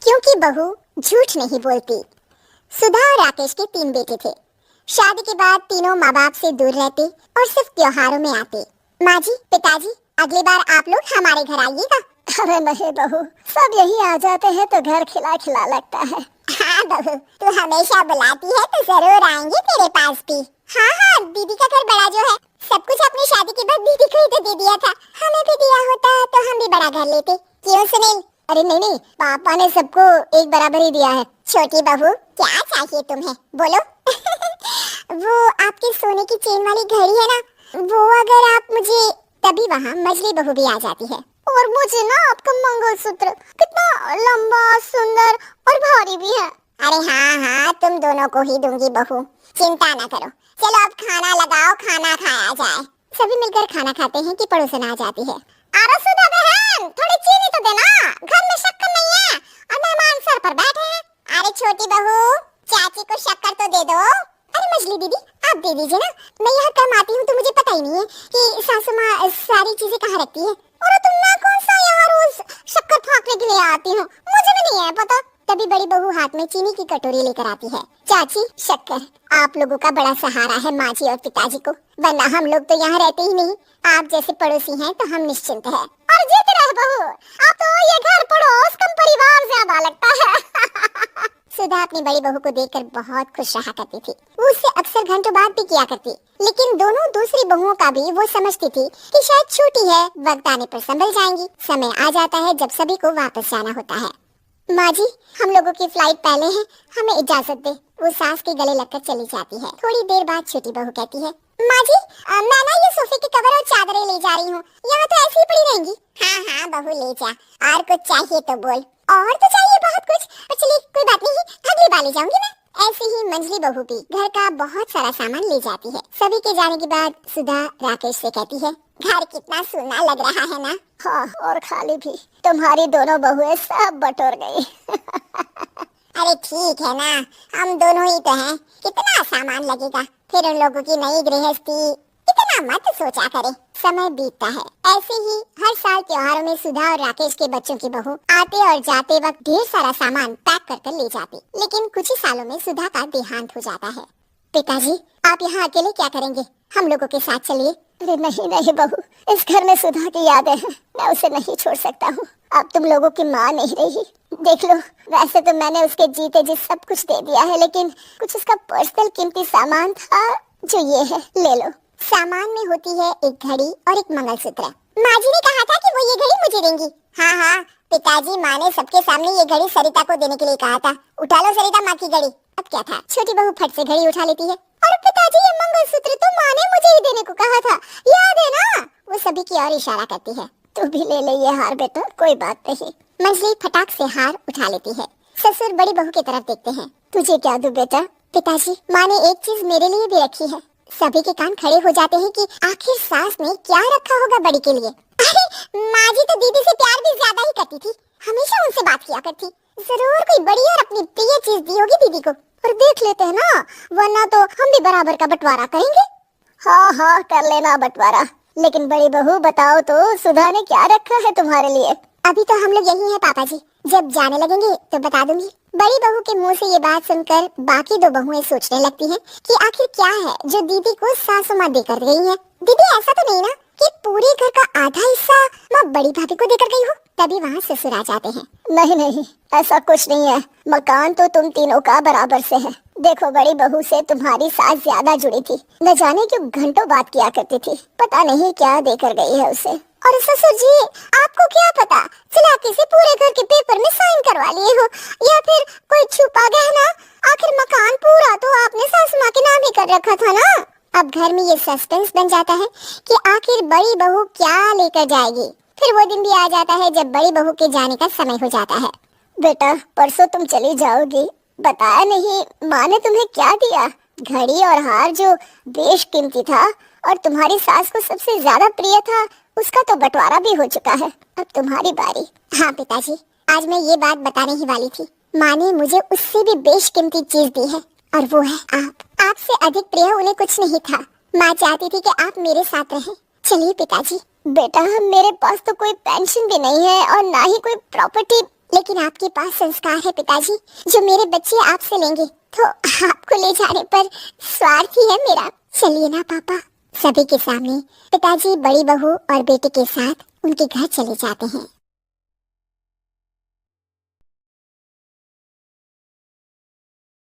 क्योंकि बहू झूठ नहीं बोलती। सुधा और राकेश के 3 बेटे थे। शादी के बाद तीनों माँ बाप से दूर रहते और सिर्फ त्योहारों में आते। माँ जी, पिताजी, अगली बार आप लोग हमारे घर आइएगा। अरे नहीं बहू, सब यही आ जाते हैं तो घर खिला खिला लगता है। हाँ बहू, तू हमेशा बुलाती है तो जरूर आएंगे तेरे पास भी। हाँ हाँ, दीदी का घर बड़ा जो है, सब कुछ अपनी शादी के बाद दीदी को ही तो दे दिया था। हमें भी दिया होता तो हम भी बड़ा घर लेते। क्यों सुनील? अरे नहीं, पापा ने सबको एक बराबर ही दिया है। छोटी बहू, क्या चाहिए तुम्हें, बोलो। वो आपकी सोने की चेन वाली घड़ी है ना, वो अगर आप मुझे, तभी वहाँ मछली बहू भी आ जाती है। और मुझे ना आपका मंगलसूत्र कितना लंबा, सुंदर और भारी भी है। अरे हाँ हाँ, तुम दोनों को ही दूंगी बहू, चिंता ना करो। चलो अब खाना लगाओ, खाना खाया जाए। सभी मिलकर खाना खाते हैं कि पड़ोसन आ जाती है। अरे सुधा बहन, थोड़ी चीनी तो देना, घर में शक्कर नहीं है और मेहमान सर पर बैठे हैं। अरे छोटी बहू, चाची को शक्कर तो दे दो। अरे मछली दीदी, आप दे दीजिए ना। मैं यहाँ कम आती हूँ तो मुझे पता ही नहीं है कि सासू माँ सारी चीजें कहाँ रखती है। और तुम मैं कौन सा यहाँ रोज शक्कर फाँकने के लिए आती हूँ, मुझे भी नहीं है पता। तभी बड़ी बहू हाथ में चीनी की कटोरी लेकर आती है। चाची, शक्कर। आप लोगों का बड़ा सहारा है माँ जी और पिताजी को, वरना हम लोग तो यहाँ रहते ही नहीं। आप जैसे पड़ोसी हैं तो हम निश्चिंत हैं। और जीत रहे बहू, आप तो ये घर पड़ोस कम परिवार ज्यादा लगता है। सुधा अपनी बड़ी बहू को देखकर बहुत खुश रहा करती थी। वो उससे अक्सर घंटों बात भी किया करती, लेकिन दोनों दूसरी बहुओं का भी वो समझती थी कि शायद छोटी है, वक्त आने पर संभल जाएंगी। समय आ जाता है जब सभी को वापस जाना होता है। माँ जी, हम लोगों की फ्लाइट पहले है, हमें इजाजत दे। वो सास के गले लगकर चली जाती है। थोड़ी देर बाद छोटी बहू कहती है, माँ जी, मैं ना ये सोफे के कवर और चादरें ले जा रही हूँ, यहाँ तो ऐसी ही पड़ी रहेंगी। हाँ हाँ बहू, ले जा। और कुछ चाहिए तो बोल। और तो चाहिए बहुत कुछ, चलिए कोई बात नहीं, अगली बार ले जाऊंगी मैं। ऐसे ही मंजली बहू भी घर का बहुत सारा सामान ले जाती है। सभी के जाने के बाद सुधा राकेश से कहती है, घर कितना सुना लग रहा है ना। हाँ, और खाली भी। तुम्हारी दोनों बहुएं सब बटोर गई। अरे ठीक है ना, हम दोनों ही तो हैं, कितना सामान लगेगा। फिर उन लोगों की नई गृहस्थी, इतना मत सोचा करे। समय बीतता है। ऐसे ही हर साल त्योहारों में सुधा और राकेश के बच्चों की बहू आते और जाते वक्त ढेर सारा सामान पैक कर ले जाती। लेकिन कुछ ही सालों में सुधा का देहांत हो जाता है। पिताजी, आप यहाँ अकेले क्या करेंगे, हम लोगों के साथ चलिए। अरे नहीं नहीं बहू, इस घर में सुधा की यादें हैं, मैं उसे नहीं छोड़ सकता हूँ। अब तुम लोगों की माँ नहीं रही। देख लो, वैसे तो मैंने उसके जीते जी सब कुछ दे दिया है, लेकिन कुछ उसका पर्सनल कीमती सामान था जो ये है, ले लो। सामान में होती है एक घड़ी और एक मंगलसूत्र। माँ जी ने कहा था कि वो ये घड़ी मुझे देंगी। हाँ हाँ पिताजी, माँ ने सबके सामने ये घड़ी सरिता को देने के लिए कहा था। उठा लो सरिता माँ की घड़ी। अब क्या था, छोटी बहू फट से घड़ी उठा लेती है। और पिताजी, ये मंगलसूत्र तो माँ ने मुझे ही देने को कहा था, याद है ना? वो सभी की ओर इशारा करती है। तू भी ले ले ये हार बेटा, कोई बात नहीं। मंजली फटाक से हार उठा लेती है। ससुर बड़ी बहू की तरफ देखते हैं। तुझे क्या दूं बेटा? पिताजी, माँ ने एक चीज मेरे लिए भी रखी है। सभी के कान खड़े हो जाते हैं कि आखिर सास ने क्या रखा होगा बड़ी के लिए। अरे माँ जी तो दीदी से प्यार भी ज्यादा ही करती थी, हमेशा उनसे बात किया करती। जरूर कोई बड़ी और अपनी प्रिय चीज दी होगी दीदी को। और देख लेते हैं ना, वरना तो हम भी बराबर का बंटवारा करेंगे। हाँ हाँ, कर लेना बंटवारा। लेकिन बड़ी बहू बताओ तो, सुधा ने क्या रखा है तुम्हारे लिए? अभी तो हम लोग यही हैं पापा जी, जब जाने लगेंगे तो बता दूंगी। बड़ी बहू के मुंह से ये बात सुनकर बाकी 2 बहुएं सोचने लगती हैं कि आखिर क्या है जो दीदी को सासू माँ देकर गई है। दीदी, ऐसा तो नहीं ना कि पूरे घर का आधा हिस्सा माँ बड़ी भाभी को देकर गई हो? तभी वहाँ ससुर आ जाते हैं। नहीं नहीं, ऐसा कुछ नहीं है, मकान तो तुम तीनों का बराबर से है। देखो, बड़ी बहू से तुम्हारी सास ज्यादा जुड़ी थी, न जाने क्यों घंटों बात किया करती थी, पता नहीं क्या देकर गई है उसे। और ससुर जी, आपको क्या पता, चालाकी से पूरे घर के पेपर में साइन करवा लिए हो, या फिर कोई छुपा गहना। आखिर मकान पूरा तो आपने सासू माँ के नाम ही कर रखा था ना। अब घर में ये सस्पेंस बन जाता है कि आखिर बड़ी बहू क्या लेकर जाएगी। फिर वो दिन भी आ जाता है जब बड़ी बहू के जाने का समय हो जाता है। बेटा, परसों तुम चली जाओगी, बताया नहीं माँ ने तुम्हें क्या दिया? घड़ी और हार जो बेशकीमती था और तुम्हारी सास को सबसे ज्यादा प्रिय था, उसका तो बंटवारा भी हो चुका है। अब तुम्हारी बारी। हाँ पिताजी, आज मैं ये बात बताने ही वाली थी। माँ ने मुझे उससे भी बेशकीमती चीज दी है, और वो है आप। आपसे अधिक प्रिय उन्हें कुछ नहीं था। माँ चाहती थी कि आप मेरे साथ रहें। चलिए पिताजी। बेटा, मेरे पास तो कोई पेंशन भी नहीं है और ना ही कोई प्रॉपर्टी लेकिन आपके पास संस्कार है पिताजी, जो मेरे बच्चे आपसे लेंगे, तो आपको ले जाने पर स्वार्थ ही है मेरा। चलिए ना पापा। सभी के सामने पिताजी बड़ी बहू और बेटे के साथ उनके घर चले जाते हैं।